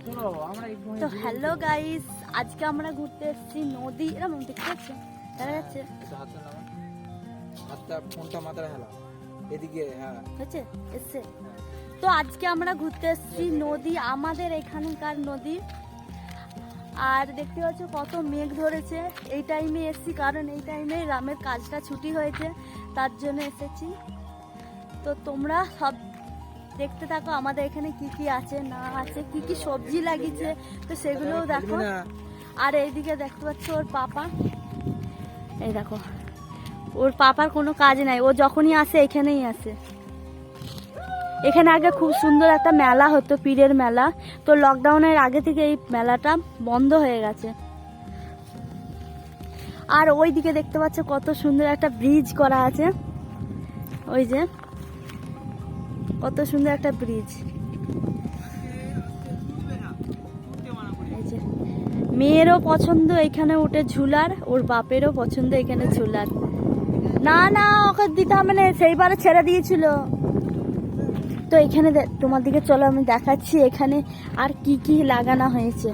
তো hello guys, আজকে আমরা ঘুরতে এসেছি নদী। এরকম দেখতে পাচ্ছ, দেখা যাচ্ছে ফোনটা মাথায় হেলা এদিকে, হ্যাঁ হচ্ছে এসছে। তো আজকে আমরা ঘুরতে এসেছি নদী, আমাদের এখানকার নদী। আর দেখতে পাচ্ছ কত মেঘ ধরেছে। এই টাইমে এসেছি কারণ এই টাইমে রামের কাজটা ছুটি হয়েছে, তার জন্য এসেছি। তো তোমরা সব দেখতে থাকো আমাদের এখানে কি কি আছে না আছে, কি কি সবজি লাগিয়েছে, তো সেগুলোও দেখো। আর এইদিকে দেখতে পাচ্ছ ওর পাপা, এই দেখো ওর পাপার কোনো কাজ নাই, ও যখনই আসে এখানেই আসে। এখানে আগে খুব সুন্দর একটা মেলা হতো, পীরের মেলা, তো লকডাউনের আগে থেকে এই মেলাটা বন্ধ হয়ে গেছে। আর ওই দিকে দেখতে পাচ্ছ কত সুন্দর একটা ব্রিজ করা আছে, ওই যে কত সুন্দর একটা ব্রিজ। মেয়েরও পছন্দ এখানে উঠে ঝুলার, ওর বাপেরও পছন্দ এখানে ঝুলার। না না ওকে দিতে হবে না, সেইবারে ছেড়ে দিয়েছিল। তো এখানে তোমার দিকে চলো আমি দেখাচ্ছি এখানে আর কি কি লাগানো হয়েছে।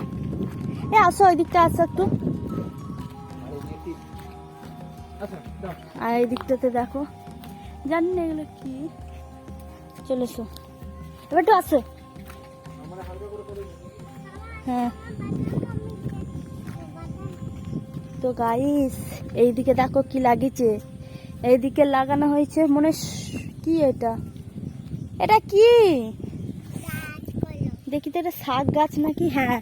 এ আসো ওই দিকটা আসো একটু। আর এই দিকটাতে দেখো, জানি না এগুলো কি। চলে এসো এবার একটু আসো। হ্যাঁ তো গাইস, এইদিকে দেখো কি লাগিয়েছে। এইদিকে লাগানো হয়েছে মনে কি এটা, এটা কি দেখি তো, এটা শাক গাছ নাকি? হ্যাঁ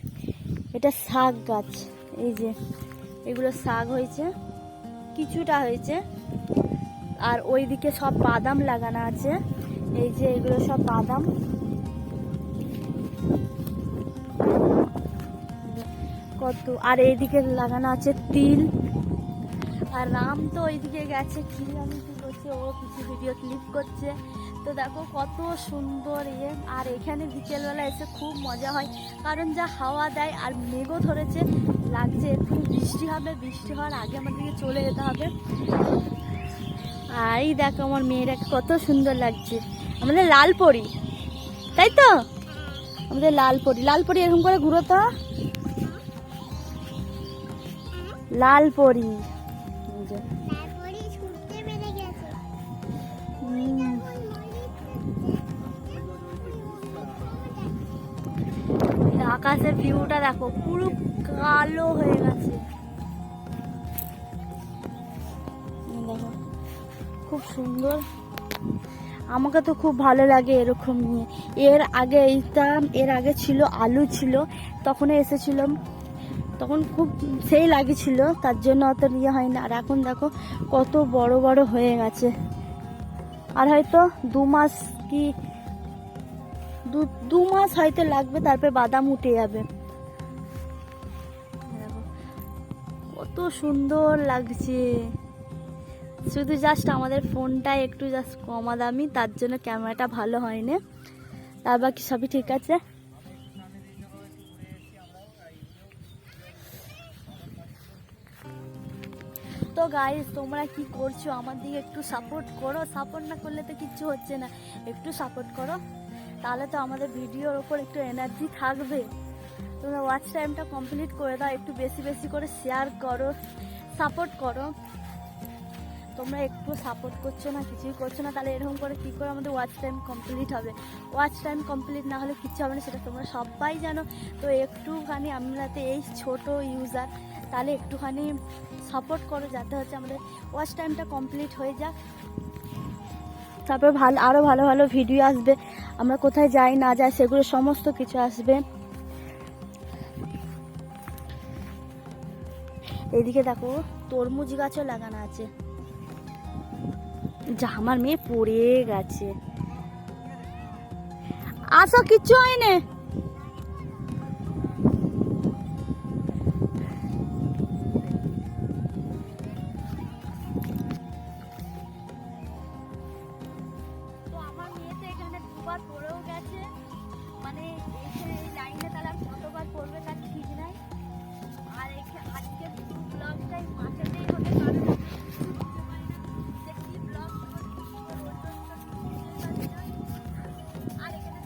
এটা শাক গাছ। এই যে এগুলো শাক হয়েছে, কিছুটা হয়েছে। আর ওইদিকে সব বাদাম লাগানো আছে, এই যে এগুলো সব বাদাম। কত, আর এইদিকে লাগানো আছে তিল। আর রাম তো ওইদিকে গেছে, কি আমি কি করছে, ও কিছু ভিডিও ক্লিপ করছে। তো দেখো কত সুন্দর ইয়ে। আর এখানে বিকেলবেলা এসে খুব মজা হয়, কারণ যা হাওয়া দেয়, আর মেঘও ধরেছে, লাগছে একটু বৃষ্টি হবে, বৃষ্টি হওয়ার আগে আমাদেরকে চলে যেতে হবে। আর এই দেখো আমার মেয়েরা কত সুন্দর লাগছে, আমাদের লাল পরি, তাই তো আমাদের লাল পরি। লাল পরি এরকম করে ঘুরো তো, লাল পরি। আকাশের ভিউটা দেখো, পুরো কালো হয়ে গেছে। দেখো খুব সুন্দর, আমাকে তো খুব ভালো লাগে এরকম নিয়ে। এর আগে এর আগে ছিল আলু ছিল, তখন এসেছিলাম, তখন খুব সেই লাগেছিল, তার জন্য অত ইয়ে হয় না। আর এখন দেখো কত বড় বড় হয়ে গেছে। আর হয়তো 2 মাস কি দু মাস হয়তো লাগবে, তারপরে বাদাম উঠে যাবে। কত সুন্দর লাগছে। শুধু জাস্ট আমাদের ফোনটা একটু জাস্ট কমা দামি, তার জন্য ক্যামেরাটা ভালো হয় না, তার বাকি সবই ঠিক আছে। তো গাইস, তোমরা কি করছো আমার দিকে একটু সাপোর্ট করো, সাপোর্ট না করলে তো কিচ্ছু হচ্ছে না। একটু সাপোর্ট করো, তাহলে তো আমাদের ভিডিওর ওপর একটু এনার্জি থাকবে। তোমরা ওয়াচ টাইমটা কমপ্লিট করে দাও, একটু বেশি বেশি করে শেয়ার করো, সাপোর্ট করো। তোমরা একটু সাপোর্ট করছো না, কিছুই করছো না, তাহলে এরকম করে কী করে আমাদের ওয়াচ টাইম কমপ্লিট হবে? ওয়াচ টাইম কমপ্লিট না হলে কিচ্ছু হবে না, সেটা তোমরা সবাই জানো। তো একটুখানি আমরা তো এই ছোট ইউজার, তাহলে একটুখানি সাপোর্ট করো, যাতে হচ্ছে আমাদের ওয়াচ টাইমটা কমপ্লিট হয়ে যাক। তারপর আরও ভালো ভালো ভিডিও আসবে, আমরা কোথায় যাই না যাই সেগুলো সমস্ত কিছু আসবে। এদিকে দেখো তরমুজ গাছও লাগানো আছে, যা আমার মেয়ে পড়ে গেছে। আসো, কিচ্ছু হয়নি। তো আমার মেয়ে তো এখানে 2বার পড়েও গেছে, মানে এই লাইনে তাহলে কতবার পড়বে তার ঠিক নাই। আর আজকে ব্লগটাই মাঠেতেই হবে, কারণ আর এখানে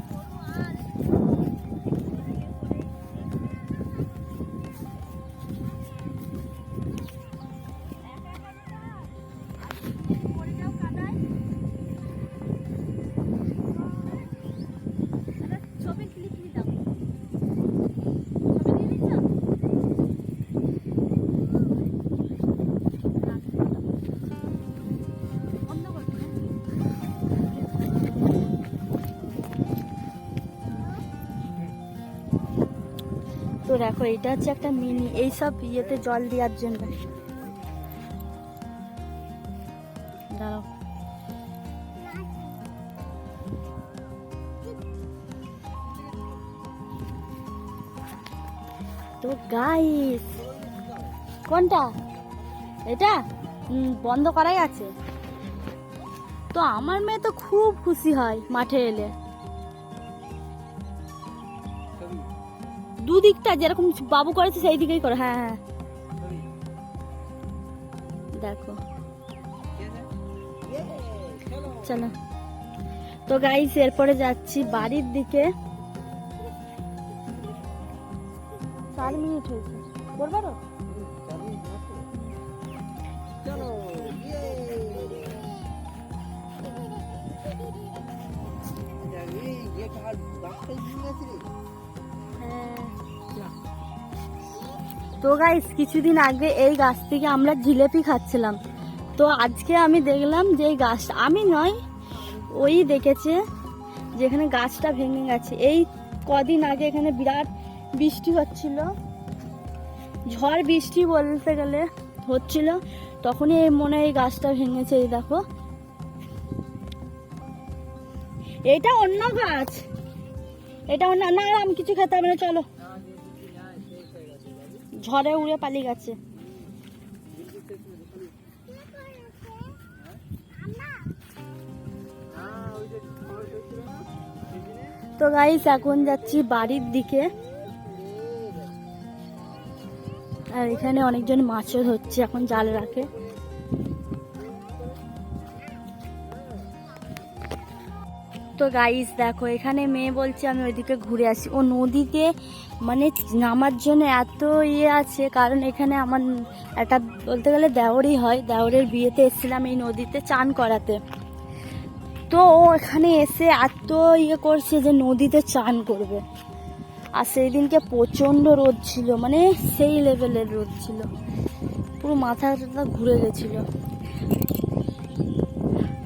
তো দেখো এটা হচ্ছে একটা মিনি, এইসব ইয়েতে জল দেওয়ার জন্য। দাঁড়াও, তো গাইস কোনটা এটা বন্ধ করাই আছে। তো আমার মেয়ে তো খুব খুশি হয় মাঠে এলে, দুদিকটা যেরকম বাবু করেছে সেই দিকেই করে। হ্যাঁ হ্যাঁ দেখো, চলো। তো গাইস এরপরে যাচ্ছি বাড়ির দিকে। 4 মিনিট হয়েছে, করবো তো? তো গাইস কিছুদিন আগে এই গাছ থেকে আমরা জিলেপি খাচ্ছিলাম। তো আজকে আমি দেখলাম যে এই গাছটা, আমি নয় ওই দেখেছে যেখানে গাছটা ভেঙে গেছে। এই কদিন আগে এখানে বিরাট বৃষ্টি হচ্ছিল, ঝড় বৃষ্টি বলতে গেলে হচ্ছিল, তখনই এই মনে হয় এই গাছটা ভেঙেছে। এই দেখো, এটা অন্য গাছ, এটা অন্য না। আমি কিছু খেতে হবে না, চলো। ঝড়ে উড়ে পালিয়ে গেছে। তো গাইস এখন যাচ্ছি বাড়ির দিকে, আর এখানে অনেকজন মাছও ধরছে, এখন জাল রাখে। তো গাইস দেখো, এখানে মেয়ে বলছে আমি ওইদিকে ঘুরে আসি। ও নদীতে মানে নামার জন্য এত ইয়ে আছে, কারণ এখানে আমার একটা বলতে গেলে দেওরই হয়, দেওরের বিয়েতে এসেছিলাম এই নদীতে চান করাতে। তো ও এখানে এসে এত ইয়ে করছে যে নদীতে চান করবে। আর সেই দিনকে প্রচণ্ড রোদ ছিল, মানে সেই লেভেলের রোদ ছিল, পুরো মাথা ঘুরে গেছিল।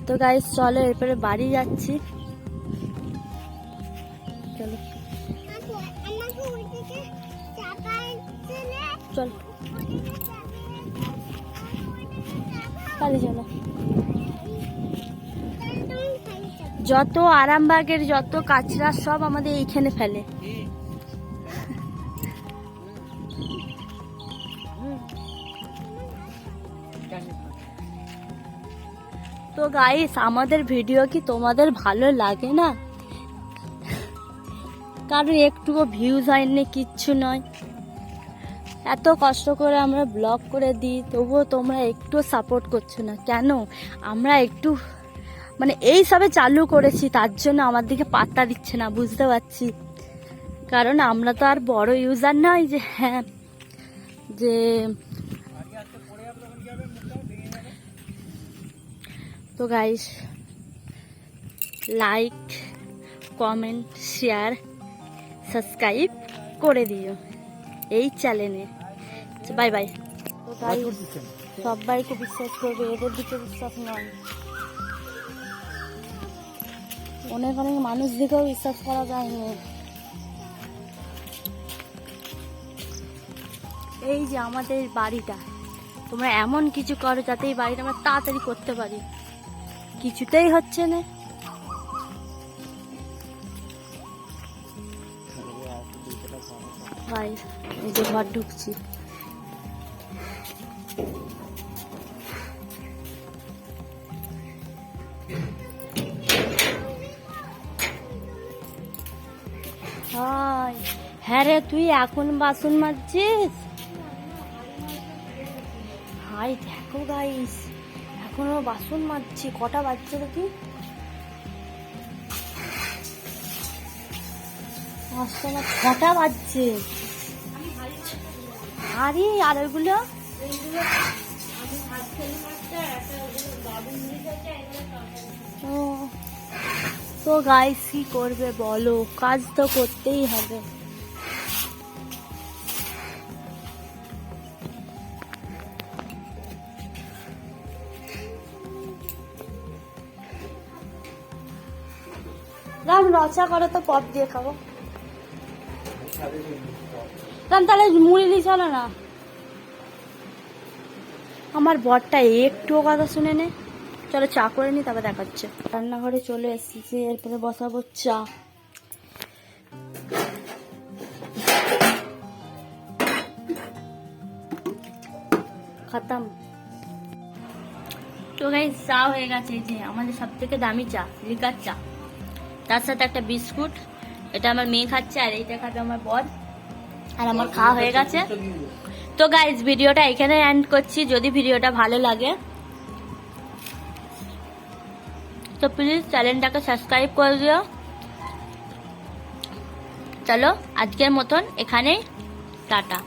তো গাইস চলো এরপরে বাড়ি যাচ্ছি, চলো চল তাহলে চলো। যত আরামবাগের যত কাচরা সব আমাদের এইখানে ফেলে। তো গাইস আমাদের ভিডিও কি তোমাদের ভালো লাগে না? কারণ একটুও ভিউজ হয়নি, কিচ্ছু নয়। এত কষ্ট করে আমরা ব্লগ করে দিই, তবুও তোমরা একটু সাপোর্ট করছো না কেন? আমরা একটু মানে এই সবে চালু করেছি, তার জন্য আমার দিকে পাত্তা দিচ্ছে না, বুঝতে পারছি। কারণ আমরা তো আর বড় ইউজার নয় যে হ্যাঁ যে। তো guys like comment share subscribe করে দিও এই চ্যানেলে। Bye bye. তো গাইস সবাইকে বিশ্বাস করবে, এদের দিকে বিশ্বাস নয়। অনেক অনেক মানুষ দিকেও বিশ্বাস করা যায়নি। এই যে আমাদের বাড়িটা, তোমরা এমন কিছু করো যাতে এই বাড়িটা আমরা তাড়াতাড়ি করতে পারি, কিছুতেই হচ্ছে না। ভাই এই যে ঘর ঢুকছি, হ্যাঁ রে তুই এখন বাসন মাজছিস? হাই দেখো গাইস, এখনো বাসন মাজছি। কটা বাজছে দেখি, 6টা বাজছে। আরে আর ওইগুলো তো গাইস কি করবে বলো, কাজ তো করতেই হবে। রচা করো তো, পপ দিয়ে খাবো। তাহলে মুড়ি নিয়ে চলো না। আমার বরটা একটুও কথা শুনে নে। চলো চা করে নি, তারপর দেখাচ্ছে। রান্নাঘরে চলে এসেছি, এরপরে বসাবো চা। খতম। তো গাইস চা হয়ে গেছে, এই যে আমাদের সব থেকে দামি চা, লিকার চা, তার সাথে একটা বিস্কুট। এটা আমার মেয়ে খাচ্ছে, আর এইটা খাবে আমার বর। আর আমার খাওয়া হয়ে গেছে। তো গাইস ভিডিওটা এখানে এন্ড করছি। যদি ভিডিওটা ভালো লাগে তো প্লিজ চ্যানেলটাকে সাবস্ক্রাইব করে দিও। চলো আজকের মতন এখানেই টাটা।